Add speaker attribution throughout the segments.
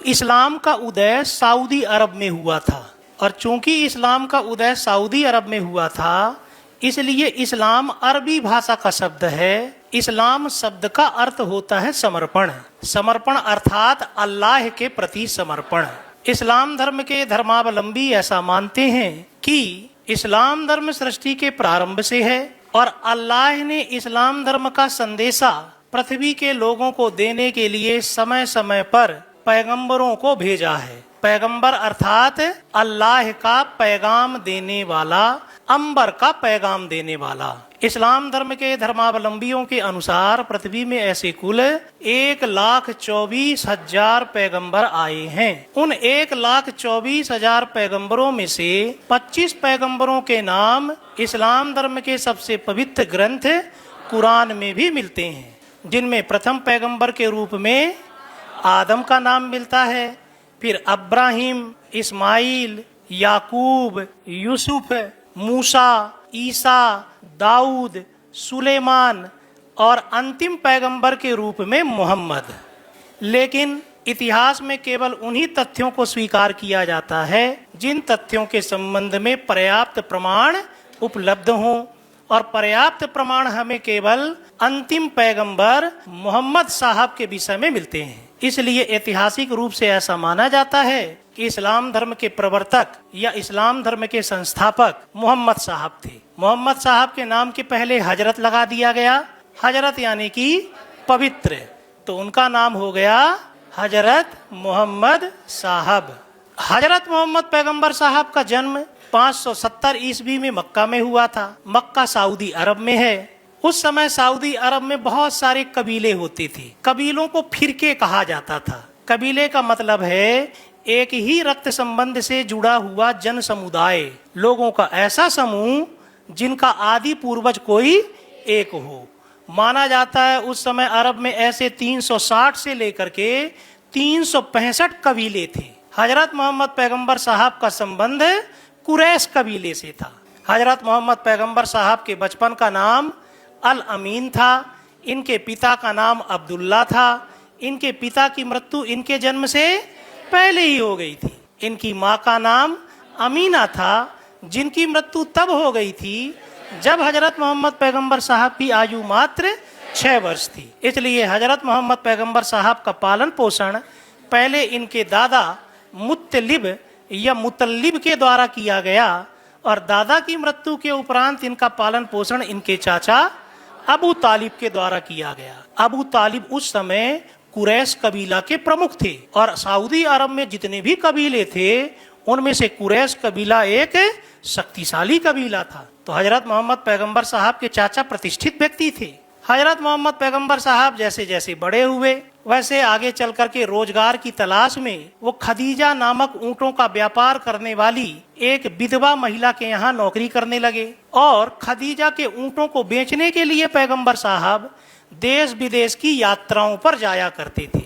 Speaker 1: इस्लाम का उदय सऊदी अरब में हुआ था, और चूंकि इस्लाम का उदय सऊदी अरब में हुआ था इसलिए इस्लाम अरबी भाषा का शब्द है। इस्लाम शब्द का अर्थ होता है समर्पण। समर्पण अर्थात अल्लाह के प्रति समर्पण। इस्लाम धर्म के धर्मावलंबी ऐसा मानते हैं कि इस्लाम धर्म सृष्टि के प्रारंभ से है और अल्लाह ने इस्लाम धर्म का संदेशा पृथ्वी के लोगों को देने के लिए समय समय पर पैगंबरों को भेजा है। पैगंबर अर्थात अल्लाह का पैगाम देने वाला, अंबर का पैगाम देने वाला। इस्लाम धर्म के धर्मावलंबियों के अनुसार पृथ्वी में ऐसे कुल 1,24,000 पैगंबर आए हैं। उन 1,24,000 पैगंबरों में से 25 पैगंबरों के नाम इस्लाम धर्म के सबसे पवित्र ग्रंथ कुरान में भी मिलते हैं, जिनमें प्रथम पैगंबर के रूप में आदम का नाम मिलता है, फिर अब्राहिम, इस्माइल, याकूब, यूसुफ, मूसा, ईसा, दाऊद, सुलेमान और अंतिम पैगंबर के रूप में मोहम्मद। लेकिन इतिहास में केवल उन्हीं तथ्यों को स्वीकार किया जाता है जिन तथ्यों के संबंध में पर्याप्त प्रमाण उपलब्ध हों, और पर्याप्त प्रमाण हमें केवल अंतिम पैगंबर मोहम्मद साहब के विषय में मिलते हैं। इसलिए ऐतिहासिक रूप से ऐसा माना जाता है कि इस्लाम धर्म के प्रवर्तक या इस्लाम धर्म के संस्थापक मोहम्मद साहब थे। मोहम्मद साहब के नाम के पहले हजरत लगा दिया गया। हजरत यानी कि पवित्र, तो उनका नाम हो गया हजरत मोहम्मद साहब। हजरत मोहम्मद पैगंबर साहब का जन्म 570 ईस्वी में मक्का में हुआ था। मक्का सऊदी अरब में है। उस समय सऊदी अरब में बहुत सारे कबीले होते थे। कबीलों को फिरके कहा जाता था। कबीले का मतलब है एक ही रक्त संबंध से जुड़ा हुआ जन समुदाय, लोगों का ऐसा समूह जिनका आदि पूर्वज कोई एक हो। माना जाता है उस समय अरब में ऐसे 360 से लेकर के 365 कबीले थे। हजरत मोहम्मद पैगंबर साहब का संबंध कुरैश कबीले से था। हजरत मोहम्मद पैगंबर साहब के बचपन का नाम अल अमीन था। इनके पिता का नाम अब्दुल्ला था। इनके पिता की मृत्यु इनके जन्म से पहले ही हो गई थी। इनकी माँ का नाम अमीना था, जिनकी मृत्यु तब हो गई थी जब हजरत मोहम्मद पैगंबर साहब की आयु मात्र 6 वर्ष थी। इसलिए हजरत मोहम्मद पैगंबर साहब का पालन पोषण पहले इनके दादा मुत्तलिब या मुतल्लिब के द्वारा किया गया, और दादा की मृत्यु के उपरांत इनका पालन पोषण इनके चाचा अबू तालिब के द्वारा किया गया। अबू तालिब उस समय कुरैश कबीला के प्रमुख थे, और सऊदी अरब में जितने भी कबीले थे उनमें से कुरैश कबीला एक शक्तिशाली कबीला था। तो हजरत मोहम्मद पैगंबर साहब के चाचा प्रतिष्ठित व्यक्ति थे। हजरत मोहम्मद पैगंबर साहब जैसे जैसे बड़े हुए वैसे आगे चल करके रोजगार की तलाश में वो खदीजा नामक ऊंटों का व्यापार करने वाली एक विधवा महिला के यहाँ नौकरी करने लगे, और खदीजा के ऊंटों को बेचने के लिए पैगंबर साहब देश विदेश की यात्राओं पर जाया करते थे।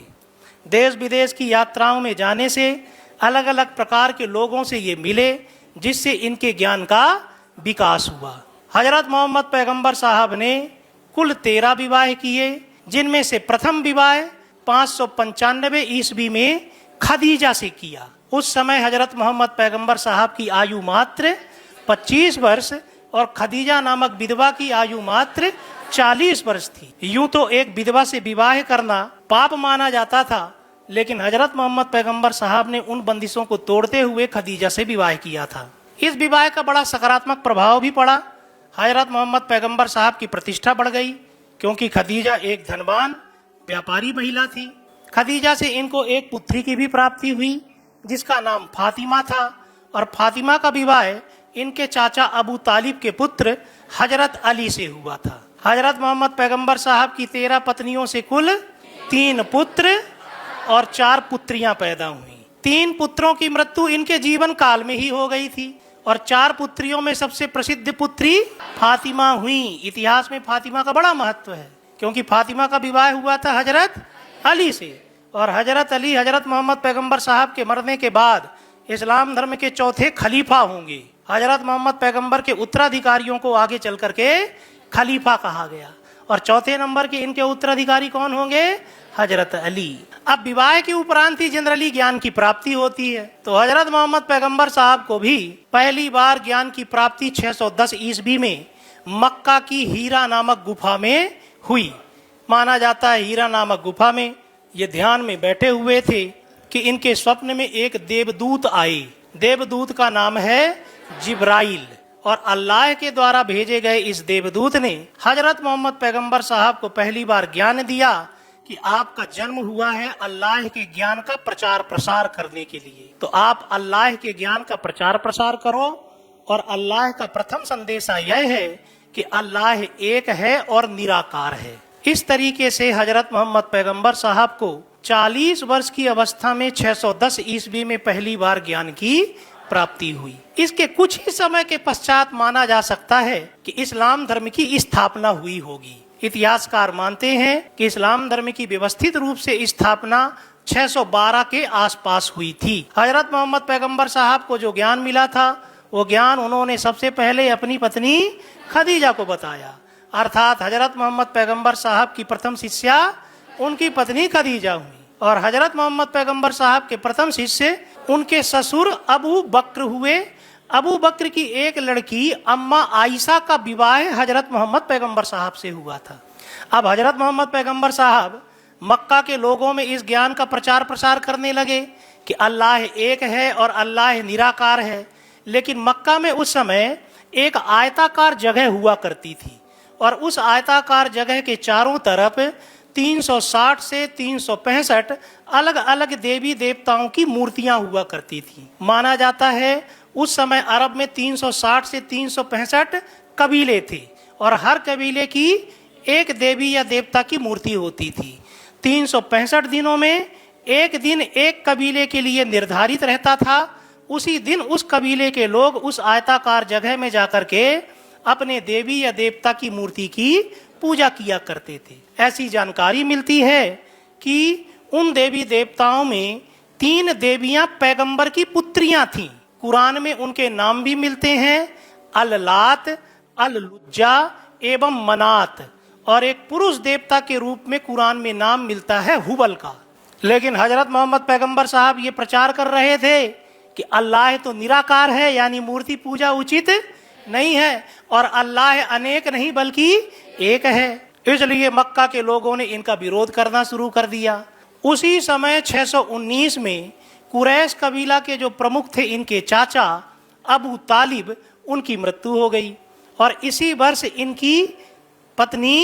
Speaker 1: देश विदेश की यात्राओं में जाने से अलग अलग प्रकार के लोगों से ये मिले, जिससे इनके ज्ञान का विकास हुआ। हजरत मोहम्मद पैगंबर साहब ने कुल 13 विवाह किए, जिनमें से प्रथम विवाह 595 ईस्वी में खदीजा से किया। उस समय हजरत मोहम्मद पैगंबर साहब की आयु मात्र 25 वर्ष और खदीजा नामक विधवा की आयु मात्र 40 वर्ष थी। यूं तो एक विधवा से विवाह करना पाप माना जाता था, लेकिन हजरत मोहम्मद पैगंबर साहब ने उन बंदिशों को तोड़ते हुए खदीजा से विवाह किया था। इस विवाह का बड़ा सकारात्मक प्रभाव भी पड़ा। हजरत मोहम्मद पैगंबर साहब की प्रतिष्ठा बढ़ गई, क्योंकि खदीजा एक धनवान व्यापारी महिला थी। खदीजा से इनको एक पुत्री की भी प्राप्ति हुई, जिसका नाम फातिमा था, और फातिमा का विवाह इनके चाचा अबू तालिब के पुत्र हजरत अली से हुआ था। हजरत मोहम्मद पैगंबर साहब की 13 पत्नियों से कुल 3 पुत्र और 4 पुत्रियां पैदा हुई। 3 पुत्रों की मृत्यु इनके जीवन काल में ही हो गई थी, और 4 पुत्रियों में सबसे प्रसिद्ध पुत्री फातिमा हुई। इतिहास में फातिमा का बड़ा महत्व है, क्योंकि फातिमा का विवाह हुआ था हजरत अली से, और हजरत अली हजरत मोहम्मद पैगंबर साहब के मरने के बाद इस्लाम धर्म के चौथे खलीफा होंगे। हजरत मोहम्मद पैगंबर के उत्तराधिकारियों को आगे चल करके खलीफा कहा गया, और चौथे नंबर के इनके उत्तराधिकारी कौन होंगे? हजरत अली। अब विवाह के उपरांत ही जनरली ज्ञान की प्राप्ति होती है, तो हजरत मोहम्मद पैगंबर साहब को भी पहली बार ज्ञान की प्राप्ति 610 ईस्वी में मक्का की हीरा नामक गुफा में हुई। माना जाता है हीरा नामक गुफा में ये ध्यान में बैठे हुए थे कि इनके स्वप्न में एक देवदूत आए। देवदूत का नाम है जिब्राइल, और अल्लाह के द्वारा भेजे गए इस देवदूत ने हजरत मोहम्मद पैगंबर साहब को पहली बार ज्ञान दिया कि आपका जन्म हुआ है अल्लाह के ज्ञान का प्रचार प्रसार करने के लिए, तो आप अल्लाह के ज्ञान का प्रचार प्रसार करो। और अल्लाह का प्रथम संदेशा यह है कि अल्लाह एक है और निराकार है। इस तरीके से हजरत मोहम्मद पैगंबर साहब को 40 वर्ष की अवस्था में 610 ईस्वी में पहली बार ज्ञान की प्राप्ति हुई। इसके कुछ ही समय के पश्चात माना जा सकता है कि इस्लाम धर्म की स्थापना हुई होगी। इतिहासकार मानते हैं कि इस्लाम धर्म की व्यवस्थित रूप से स्थापना 612 के आसपास हुई थी। हजरत मोहम्मद पैगंबर साहब को जो ज्ञान मिला था वो ज्ञान उन्होंने सबसे पहले अपनी पत्नी खदीजा को बताया, अर्थात हजरत मोहम्मद पैगंबर साहब की प्रथम शिष्या उनकी पत्नी खदीजा हुई। और हजरत मोहम्मद पैगंबर साहब के प्रथम शिष्य उनके ससुर अबू बकर हुए। अबू बकर की एक लड़की अम्मा आयशा का विवाह हजरत मोहम्मद पैगंबर साहब से हुआ था। अब हजरत मोहम्मद पैगंबर साहब मक्का के लोगों में इस ज्ञान का प्रचार प्रसार करने लगे कि अल्लाह एक है और अल्लाह निराकार है। लेकिन मक्का में उस समय एक आयताकार जगह हुआ करती थी, और उस आयताकार जगह के चारों तरफ 360 से 365 अलग अलग देवी देवताओं की मूर्तियां हुआ करती थी। माना जाता है उस समय अरब में 360 से 365 कबीले थे, और हर कबीले की एक देवी या देवता की मूर्ति होती थी। 365 दिनों में एक दिन एक कबीले के लिए निर्धारित रहता था। उसी दिन उस कबीले के लोग उस आयताकार जगह में जाकर के अपने देवी या देवता की मूर्ति की पूजा किया करते थे। ऐसी जानकारी मिलती है कि उन देवी देवताओं में 3 देवियां पैगंबर की पुत्रियां थीं। कुरान में उनके नाम भी मिलते हैं, अल-लात, अल-लुज्जा एवं मनात। और एक पुरुष देवता के रूप में कुरान में नाम मिलता है हुबल का। लेकिन हजरत मोहम्मद पैगंबर साहब ये प्रचार कर रहे थे कि अल्लाह तो निराकार है, यानी मूर्ति पूजा उचित नहीं है, और अल्लाह अनेक नहीं बल्कि एक है। इसलिए मक्का के लोगों ने इनका विरोध करना शुरू कर दिया। उसी समय 619 में कुरैश कबीला के जो प्रमुख थे इनके चाचा अबू तालिब, उनकी मृत्यु हो गई, और इसी वर्ष इनकी पत्नी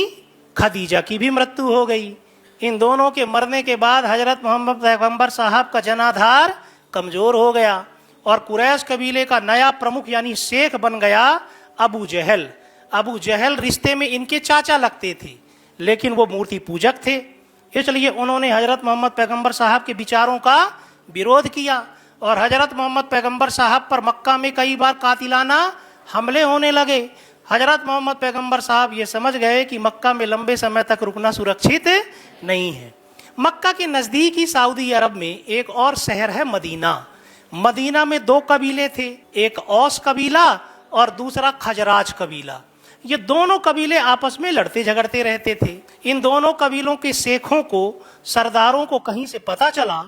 Speaker 1: खदीजा की भी मृत्यु हो गई। इन दोनों के मरने के बाद हजरत मोहम्मद पैगंबर साहब का जनाधार कमजोर हो गया, और कुरैश कबीले का नया प्रमुख यानी शेख बन गया अबू जहल। अबू जहल रिश्ते में इनके चाचा लगते थे, लेकिन वो मूर्ति पूजक थे। इसलिए उन्होंने हजरत मोहम्मद पैगंबर साहब के विचारों का विरोध किया, और हजरत मोहम्मद पैगंबर साहब पर मक्का में कई बार कातिलाना हमले होने लगे। हजरत मोहम्मद पैगंबर साहब ये समझ गए कि मक्का में लंबे समय तक रुकना सुरक्षित नहीं है। मक्का के नज़दीकी सऊदी अरब में एक और शहर है मदीना। मदीना में 2 कबीले थे, एक औस कबीला और दूसरा खजराज कबीला। ये दोनों कबीले आपस में लड़ते झगड़ते रहते थे। इन दोनों कबीलों के शेखों को, सरदारों को कहीं से पता चला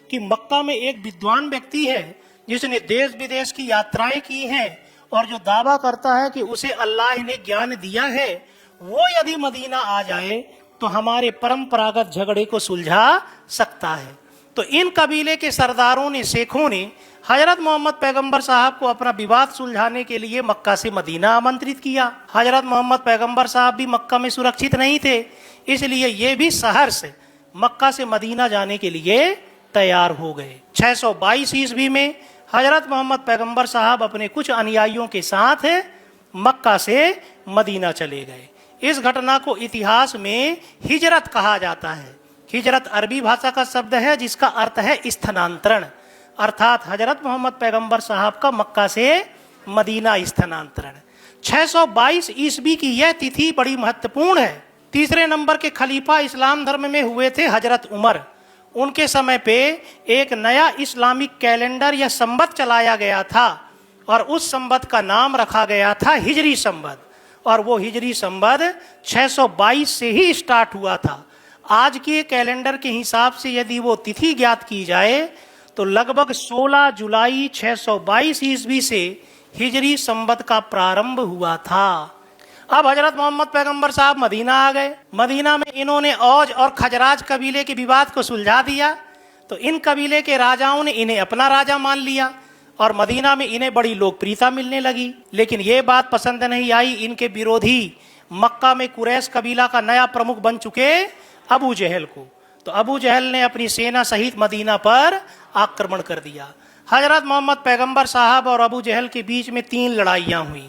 Speaker 1: कि मक्का में एक विद्वान व्यक्ति है जिसने देश विदेश की यात्राएं की हैं और जो दावा करता है कि उसे अल्लाह ने ज्ञान दिया है, वो यदि मदीना आ जाए तो हमारे परंपरागत झगड़े को सुलझा सकता है। तो इन कबीले के सरदारों ने, शेखों ने हजरत मोहम्मद पैगंबर साहब को अपना विवाद सुलझाने के लिए मक्का से मदीना आमंत्रित किया। हजरत मोहम्मद पैगंबर साहब भी मक्का में सुरक्षित नहीं थे, इसलिए ये भी शहर से मक्का से मदीना जाने के लिए तैयार हो गए। 622 ईस्वी में हजरत मोहम्मद पैगंबर साहब अपने कुछ अनुयायियों के साथ मक्का से मदीना चले गए। इस घटना को इतिहास में हिजरत कहा जाता है। हिजरत अरबी भाषा का शब्द है जिसका अर्थ है स्थानांतरण, अर्थात हजरत मोहम्मद पैगंबर साहब का मक्का से मदीना स्थानांतरण। 622 ईस्वी की यह तिथि बड़ी महत्वपूर्ण है। तीसरे नंबर के खलीफा इस्लाम धर्म में हुए थे हजरत उमर। उनके समय पे एक नया इस्लामिक कैलेंडर या संवत चलाया गया था, और उस संवत का नाम रखा गया था हिजरी संवत। और वो हिजरी संवत 622 से ही स्टार्ट हुआ था। आज के कैलेंडर के हिसाब से यदि वो तिथि ज्ञात की जाए तो लगभग 16 जुलाई 622 ईस्वी से हिजरी संवत का प्रारंभ हुआ था। अब हजरत मोहम्मद पैगंबर साहब मदीना आ गए। मदीना में इन्होंने औज और खजराज कबीले के विवाद को सुलझा दिया, तो इन कबीले के राजाओं ने इन्हें अपना राजा मान लिया और मदीना में इन्हें बड़ी लोकप्रियता मिलने लगी। लेकिन ये बात पसंद नहीं आई इनके विरोधी मक्का में कुरैश कबीला का नया प्रमुख बन चुके अबू जहल को। तो अबू जहल ने अपनी सेना सहित मदीना पर आक्रमण कर दिया। हजरत मोहम्मद पैगंबर साहब और अबू जहल के बीच में 3 लड़ाइयां हुई।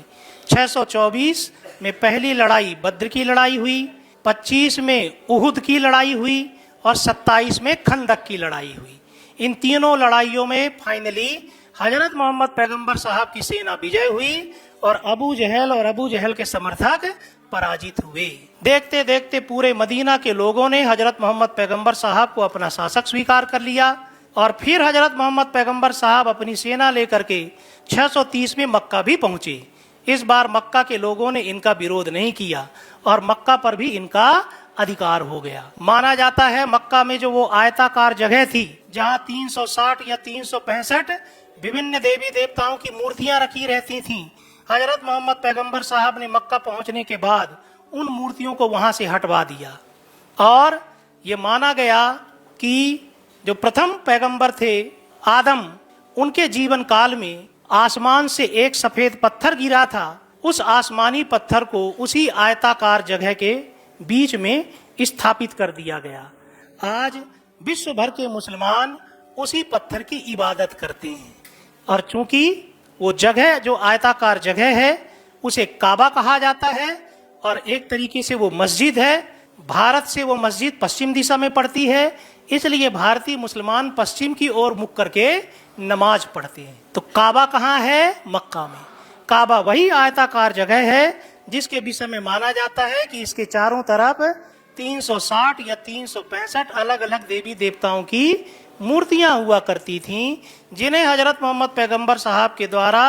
Speaker 1: 624 में पहली लड़ाई बद्र की लड़ाई हुई, 25 में उहुद की लड़ाई हुई और 27 में खंदक की लड़ाई हुई। इन तीनों लड़ाइयों में फाइनली हजरत मोहम्मद पैगंबर साहब की सेना विजय हुई और अबू जहल के समर्थक पराजित हुए। देखते देखते पूरे मदीना के लोगों ने हजरत मोहम्मद पैगंबर साहब को अपना शासक स्वीकार कर लिया और फिर हजरत मोहम्मद पैगंबर साहब अपनी सेना लेकर के 630 में मक्का भी पहुंचे। इस बार मक्का के लोगों ने इनका विरोध नहीं किया और मक्का पर भी इनका अधिकार हो गया। माना जाता है मक्का में जो वो आयताकार जगह थी जहां 360 या 365 विभिन्न देवी देवताओं की मूर्तियां रखी रहती थीं, हजरत मोहम्मद पैगंबर साहब ने मक्का पहुंचने के बाद उन मूर्तियों को वहां से हटवा दिया और ये माना गया कि जो प्रथम पैगंबर थे आदम, उनके जीवन काल में आसमान से एक सफेद पत्थर गिरा था। उस आसमानी पत्थर को उसी आयताकार जगह के बीच में स्थापित कर दिया गया। आज विश्व भर के मुसलमान उसी पत्थर की इबादत करते हैं और चूंकि वो जगह जो आयताकार जगह है उसे काबा कहा जाता है और एक तरीके से वो मस्जिद है। भारत से वो मस्जिद पश्चिम दिशा में पड़ती है, इसलिए भारतीय मुसलमान पश्चिम की ओर मुख करके नमाज पढ़ते हैं। तो काबा कहाँ है? मक्का में। काबा वही आयताकार जगह है जिसके विषय में माना जाता है कि इसके चारों तरफ 360 या 365 अलग अलग देवी देवताओं की मूर्तियां हुआ करती थीं, जिन्हें हजरत मोहम्मद पैगंबर साहब के द्वारा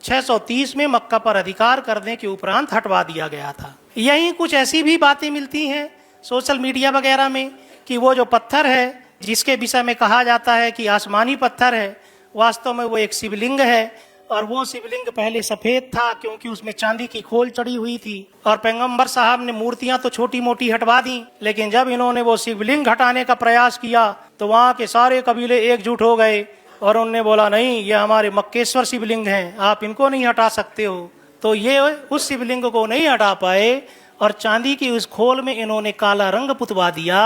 Speaker 1: 630 में मक्का पर अधिकार करने के उपरांत हटवा दिया गया था। यहीं कुछ ऐसी भी बातें मिलती हैं सोशल मीडिया वगैरह में कि वो जो पत्थर है जिसके विषय में कहा जाता है कि आसमानी पत्थर है, वास्तव में वो एक शिवलिंग है और वो शिवलिंग पहले सफेद था क्योंकि उसमें चांदी की खोल चढ़ी हुई थी और पैगंबर साहब ने मूर्तियां तो छोटी मोटी हटवा दी, लेकिन जब इन्होंने वो शिवलिंग हटाने का प्रयास किया तो वहां के सारे कबीले एकजुट हो गए और उन्होंने बोला नहीं, ये हमारे मक्केश्वर शिवलिंग हैं, आप इनको नहीं हटा सकते हो। तो ये उस शिवलिंग को नहीं हटा पाए और चांदी की उस खोल में इन्होंने काला रंग पुतवा दिया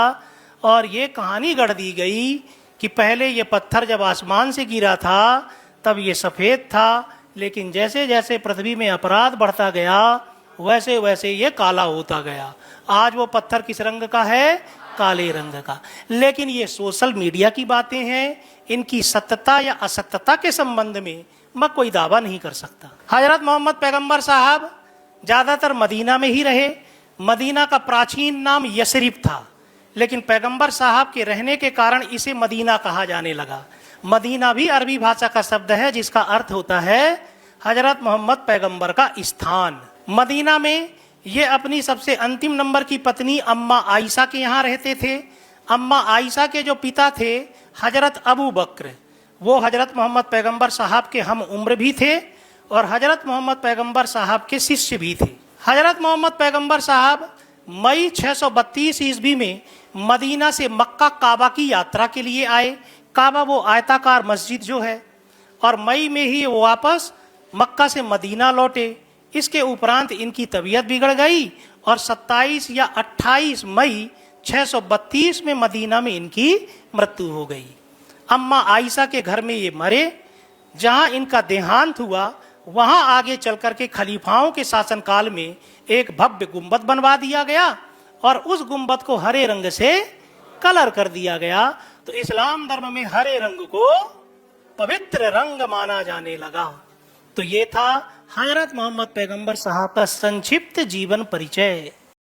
Speaker 1: और ये कहानी गढ़ दी गई कि पहले ये पत्थर जब आसमान से गिरा था तब ये सफेद था, लेकिन जैसे जैसे पृथ्वी में अपराध बढ़ता गया वैसे वैसे ये काला होता गया। आज वो पत्थर किस रंग का है? काले रंग का। लेकिन ये सोशल मीडिया की बातें हैं, इनकी सत्यता या असत्यता के संबंध में मैं कोई दावा नहीं कर सकता। हजरत मोहम्मद पैगंबर साहब ज्यादातर मदीना में ही रहे। मदीना का प्राचीन नाम यसरिफ था, लेकिन पैगंबर साहब के रहने के कारण इसे मदीना कहा जाने लगा। मदीना भी अरबी भाषा का शब्द है जिसका अर्थ होता है हजरत मोहम्मद पैगंबर का स्थान। मदीना में ये अपनी सबसे अंतिम नंबर की पत्नी अम्मा आयशा के यहाँ रहते थे। अम्मा आयशा के जो पिता थे हजरत अबू बकर, वो हजरत मोहम्मद पैगंबर साहब के हम उम्र भी थे और हजरत मोहम्मद पैगंबर साहब के शिष्य भी थे। हजरत मोहम्मद पैगंबर साहब मई 632 ईस्वी में मदीना से मक्का काबा की यात्रा के लिए आए। काबा वो आयताकार मस्जिद जो है, और मई में ही वो वापस मक्का से मदीना लौटे। इसके उपरांत इनकी तबीयत बिगड़ गई और 27 या 28 मई 632 में मदीना में इनकी मृत्यु हो गई। अम्मा आयशा के घर में ये मरे। जहां इनका देहांत हुआ वहां आगे चल करके खलीफाओं के शासनकाल में एक भव्य गुंबद बनवा दिया गया और उस गुंबद को हरे रंग से कलर कर दिया गया। तो इस्लाम धर्म में हरे रंग को पवित्र रंग माना जाने लगा। तो ये था हजरत मोहम्मद पैगंबर साहब का संक्षिप्त जीवन परिचय।